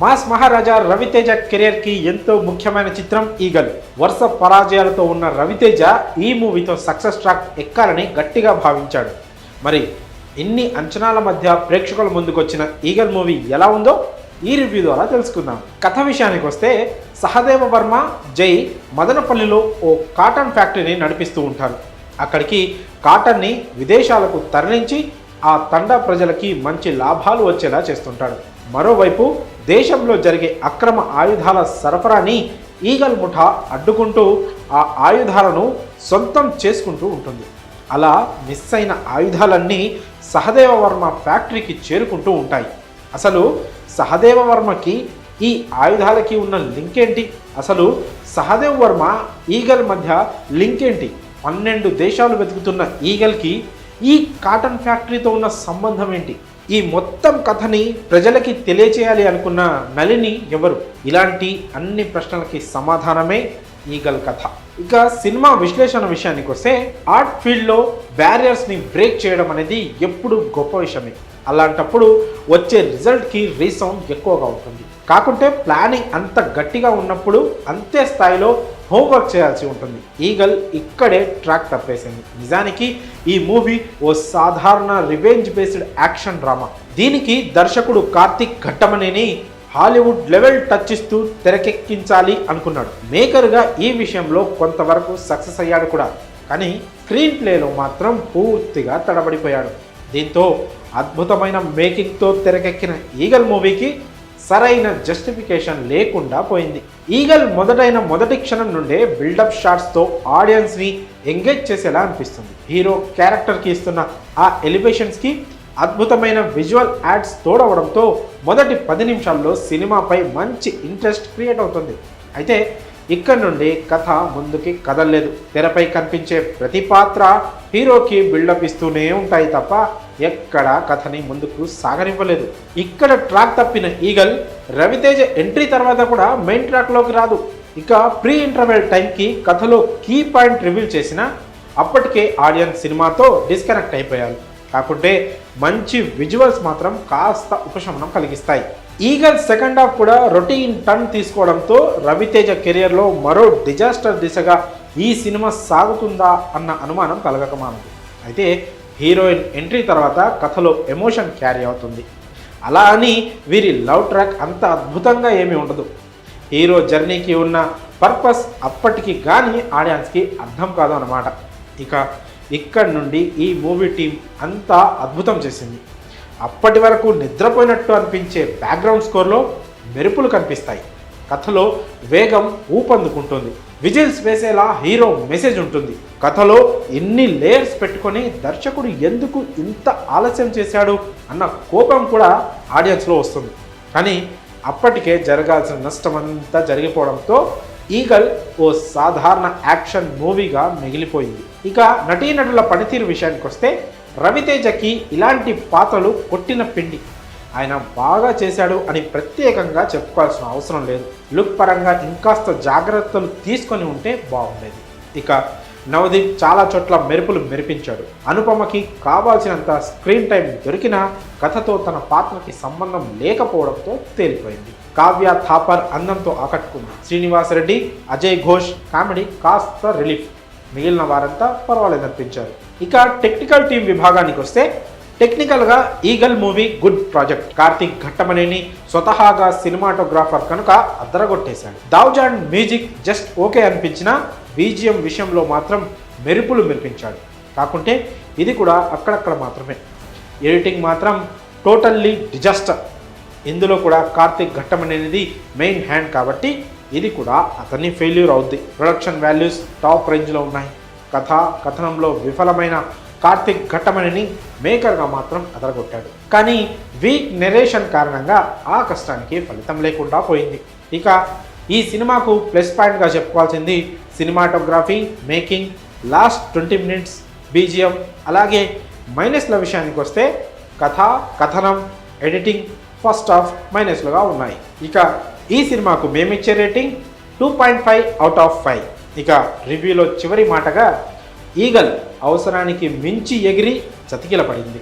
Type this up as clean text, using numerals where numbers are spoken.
Mass మహారాజా Raviteja career కి ఎంతో ముఖ్యమైన చిత్రం ఈగల్. వరుస పరాజయాలతో ఉన్న రవితేజ ఈ మూవీతో సక్సెస్ ట్రాక్ ఎక్కాలని గట్టిగా భావించాడు. మరి ఇన్ని అంచనాల మధ్య ప్రేక్షకుల ముందుకొచ్చిన ఈగల్ మూవీ ఎలా ఉందో ఈ రివ్యూ ద్వారా తెలుసుకుందాం. కథ విషయానికి వస్తే సహదేవ వర్మ జై మదనపల్లిలో ఓ కాటన్ ఫ్యాక్టరీని నడిపిస్తూ ఉంటారు. అక్కడికి కాటన్ని విదేశాలకు తరలించి ఆ తండా ప్రజలకి మంచి లాభాలు వచ్చేలా చేస్తుంటాడు. మరోవైపు దేశంలో జరిగే అక్రమ ఆయుధాల సరఫరాని ఈగల్ ముఠా అడ్డుకుంటూ ఆ ఆయుధాలను సొంతం చేసుకుంటూ ఉంటుంది. అలా మిస్ అయిన ఆయుధాలన్నీ సహదేవ వర్మ ఫ్యాక్టరీకి చేరుకుంటూ ఉంటాయి. అసలు సహదేవ వర్మకి ఈ ఆయుధాలకి ఉన్న లింక్ ఏంటి? అసలు సహదేవ్ వర్మ ఈగల్ మధ్య లింక్ ఏంటి? 12 దేశాలు వెతుకుతున్న ఈగల్కి ఈ కాటన్ ఫ్యాక్టరీతో ఉన్న సంబంధం ఏంటి? ఈ మొత్తం కథని ప్రజలకి తెలియచేయాలి అనుకున్న నళిని ఎవరు? ఇలాంటి అన్ని ప్రశ్నలకి సమాధానమే ఈగల్ కథ. ఇక సినిమా విశ్లేషణ విషయానికి వస్తే ఆర్ట్ ఫీల్డ్లో బ్యారియర్స్ని బ్రేక్ చేయడం అనేది ఎప్పుడు గొప్ప విషయమే. అలాంటప్పుడు వచ్చే రిజల్ట్కి రీసౌండ్ ఎక్కువగా ఉంటుంది. కాకుంటే ప్లానింగ్ అంత గట్టిగా ఉన్నప్పుడు అంతే స్థాయిలో హోంవర్క్ చేయాల్సి ఉంటుంది. ఈగల్ ఇక్కడే ట్రాక్ తప్పేసింది. నిజానికి ఈ మూవీ ఓ సాధారణ రివెంజ్ బేస్డ్ యాక్షన్ డ్రామా. దీనికి దర్శకుడు Karthik Ghattamaneni Hollywood level touch ఇస్తూ తెరకెక్కించాలి అనుకున్నాడు. మేకర్గా ఈ విషయంలో కొంతవరకు సక్సెస్ అయ్యాడు కూడా. కానీ స్క్రీన్ ప్లేలో మాత్రం పూర్తిగా తడబడిపోయాడు. దీంతో అద్భుతమైన మేకింగ్తో తెరకెక్కిన ఈగల్ మూవీకి సరైన జస్టిఫికేషన్ లేకుండా పోయింది. ఈగల్ మొదటి క్షణం నుండే బిల్డప్ షాట్స్తో ఆడియన్స్ని ఎంగేజ్ చేసేలా అనిపిస్తుంది. హీరో క్యారెక్టర్కి ఇస్తున్న ఆ ఎలివేషన్స్కి అద్భుతమైన విజువల్ యాడ్స్ తోడవడంతో మొదటి 10 నిమిషాల్లో సినిమాపై మంచి ఇంట్రెస్ట్ క్రియేట్ అవుతుంది. అయితే ఇక్కడ నుండి కథ ముందుకి కదలలేదు. తెరపై కనిపించే ప్రతి పాత్ర హీరోకి బిల్డప్ ఇస్తూనే ఉంటాయి తప్ప ఎక్కడ కథని ముందుకు సాగనివ్వలేదు. ఇక్కడ ట్రాక్ తప్పిన ఈగల్ రవితేజ ఎంట్రీ తర్వాత కూడా మెయిన్ ట్రాక్లోకి రాదు. ఇక ప్రీ ఇంటర్వెల్ టైంకి కథలో కీ పాయింట్ రివీల్ చేసినా అప్పటికే ఆడియన్స్ సినిమాతో డిస్కనెక్ట్ అయిపోయారు. కాకుంటే మంచి విజువల్స్ మాత్రం కాస్త ఉపశమనం కలిగిస్తాయి. ఈగల్ సెకండ్ హాఫ్ కూడా రొటీన్ టర్న్ తీసుకోవడంతో రవితేజ కెరియర్లో మరో డిజాస్టర్ దిశగా ఈ సినిమా సాగుతుందా అన్న అనుమానం కలగకమానదు. అయితే హీరోయిన్ ఎంట్రీ తర్వాత కథలో ఎమోషన్ క్యారీ అవుతుంది. అలా అని వీరి లవ్ ట్రాక్ అంత అద్భుతంగా ఏమీ ఉండదు. హీరో జర్నీకి ఉన్న పర్పస్ అప్పటికి కానీ ఆడియన్స్కి అర్థం కాదు అన్నమాట. ఇక్కడ నుండి ఈ మూవీ టీం అంతా అద్భుతం చేసింది. అప్పటి వరకు నిద్రపోయినట్టు అనిపించే బ్యాక్గ్రౌండ్ స్కోర్లో మెరుపులు కనిపిస్తాయి. కథలో వేగం ఊపందుకుంటుంది. విజిల్స్ వేసేలా హీరో మెసేజ్ ఉంటుంది. కథలో ఎన్ని లేయర్స్ పెట్టుకొని దర్శకుడు ఎందుకు ఇంత ఆలస్యం చేశాడు అన్న కోపం కూడా ఆడియన్స్లో వస్తుంది. కానీ అప్పటికే జరగాల్సిన నష్టమంతా జరిగిపోవడంతో ఈగల్ ఓ సాధారణ యాక్షన్ మూవీగా మిగిలిపోయింది. ఇక నటీనటుల పనితీరు విషయానికి వస్తే రవితేజకి ఇలాంటి పాత్రలు కొట్టిన పిండి. ఆయన బాగా చేశాడు అని ప్రత్యేకంగా చెప్పుకోవాల్సిన అవసరం లేదు. లుక్ పరంగా ఇంకాస్త జాగ్రత్తలు తీసుకొని ఉంటే బాగుండేది. ఇక నవదీప్ చాలా చోట్ల మెరుపులు మెరిపించాడు. అనుపమకి కావాల్సినంత స్క్రీన్ టైం దొరికినా కథతో తన పాత్రకి సంబంధం లేకపోవడంతో తేలిపోయింది. కావ్య థాపర్ అందంతో ఆకట్టుకుంది. శ్రీనివాస్ రెడ్డి, అజయ్ ఘోష్ కామెడీ కాస్త రిలీఫ్. మిగిలిన వారంతా పర్వాలేదనిపించారు. ఇక టెక్నికల్ టీం విభాగానికి వస్తే టెక్నికల్గా eagle movie good project. Karthik Ghattamaneni స్వతహాగా సినిమాటోగ్రాఫర్ కనుక అద్దరగొట్టేశాడు. దావ్జాన్ మ్యూజిక్ జస్ట్ ఓకే అనిపించినా బీజిఎం విషయంలో మాత్రం మెరుపులు మెరిపించాడు. కాకుంటే ఇది కూడా అక్కడక్కడ మాత్రమే. ఎడిటింగ్ మాత్రం టోటల్లీ డిజాస్టర్. ఇందులో కూడా కార్తిక్ ఘట్టమనేది మెయిన్ హ్యాండ్ కాబట్టి ఇది కూడా అతని ఫెయిల్యూర్ అవుద్ది. ప్రొడక్షన్ వాల్యూస్ టాప్ రేంజ్లో ఉన్నాయి. కథనంలో విఫలమైన కార్తిక్ ఘట్టమనేని మేకర్గా మాత్రం అదరగొట్టాడు. కానీ వీక్ నెరేషన్ కారణంగా ఆ కష్టానికి ఫలితం లేకుండా పోయింది. ఇక ఈ సినిమాకు ప్లస్ పాయింట్గా చెప్పుకోవాల్సింది cinematography, making, last 20 minutes BGM. అలాగే మైనస్ల విషయానికి వస్తే కథనం, ఎడిటింగ్ ఫస్ట్ హాఫ్ మైనస్లుగా ఉన్నాయి. ఇక ఈ సినిమాకు మేమిచ్చే రేటింగ్ 2.5 అవుట్ ఆఫ్ 5. ఇక రివ్యూలో చివరి మాటగా ఈగల్ అవసరానికి మించి ఎగిరి చతికిల పడింది.